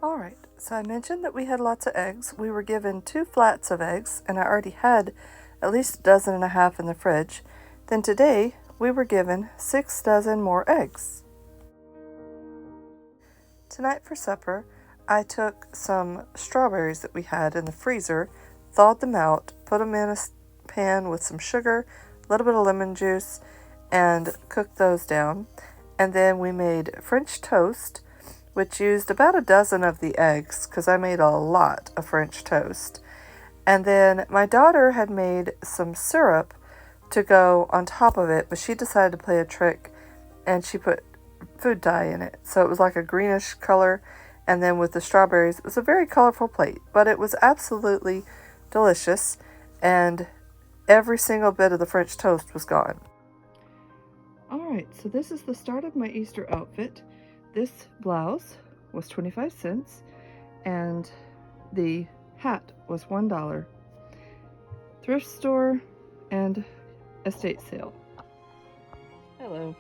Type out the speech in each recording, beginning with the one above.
Alright, so I mentioned that we had lots of eggs. We were given 2 flats of eggs, and I already had at least a dozen and a half in the fridge. Then today, we were given 6 dozen more eggs. Tonight for supper, I took some strawberries that we had in the freezer, thawed them out, put them in a pan with some sugar, a little bit of lemon juice, and cooked those down. And then we made French toast, which used about a dozen of the eggs, because I made a lot of French toast. And then my daughter had made some syrup to go on top of it, but she decided to play a trick, and she put food dye in it. So it was like a greenish color, and then with the strawberries, it was a very colorful plate, but it was absolutely delicious, and every single bit of the French toast was gone. Alright, so this is the start of my Easter outfit. This blouse was 25 cents, and the hat was $1. Thrift store and estate sale. Hello.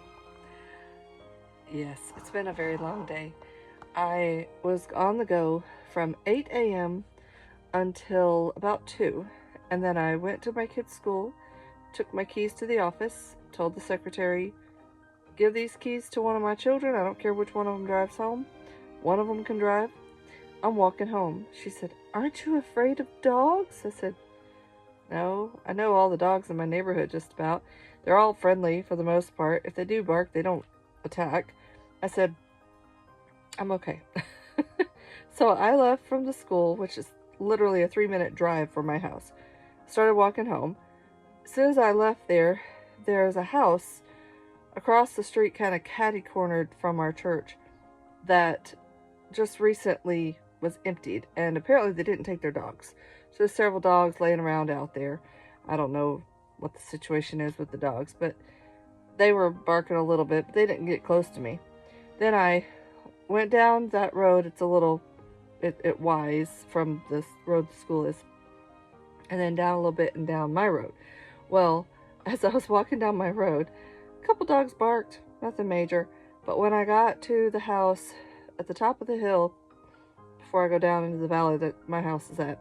Yes, it's been a very long day. I was on the go from 8 a.m. until about 2, and then I went to my kids' school, took my keys to the office, told the secretary, give these keys to one of my children. I don't care which one of them drives home. One of them can drive. I'm walking home. She said, aren't you afraid of dogs? I said, no, I know all the dogs in my neighborhood just about. They're all friendly for the most part. If they do bark, they don't attack. I said, I'm okay. So I left from the school, which is literally a 3-minute drive from my house. Started walking home. As soon as I left there's a house across the street, kind of catty-cornered from our church, that just recently was emptied, and apparently they didn't take their dogs. So there's several dogs laying around out there. I don't know what the situation is with the dogs, but they were barking a little bit, but they didn't get close to me. Then I went down that road. It's a little, it wise from this road the school is, and then down a little bit and down my road. Well, as I was walking down my road, a couple dogs barked, nothing major, but when I got to the house at the top of the hill, before I go down into the valley that my house is at,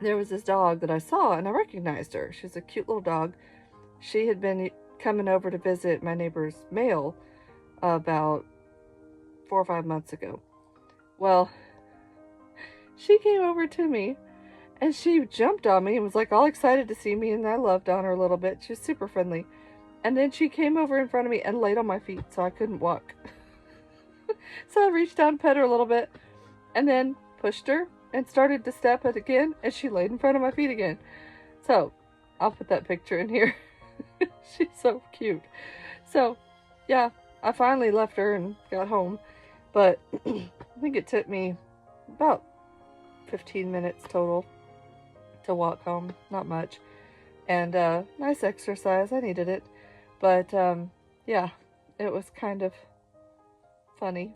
there was this dog that I saw, and I recognized her. She's a cute little dog. She had been coming over to visit my neighbor's male about 4 or 5 months ago. Well, she came over to me, and she jumped on me and was like all excited to see me, and I loved on her a little bit. She was super friendly. And then she came over in front of me and laid on my feet so I couldn't walk. So I reached down, pet her a little bit, and then pushed her and started to step it again, and she laid in front of my feet again. So I'll put that picture in here. She's so cute. So yeah, I finally left her and got home, but I think it took me about 15 minutes total to walk home. Not much. And nice exercise. I needed it. But yeah, it was kind of funny.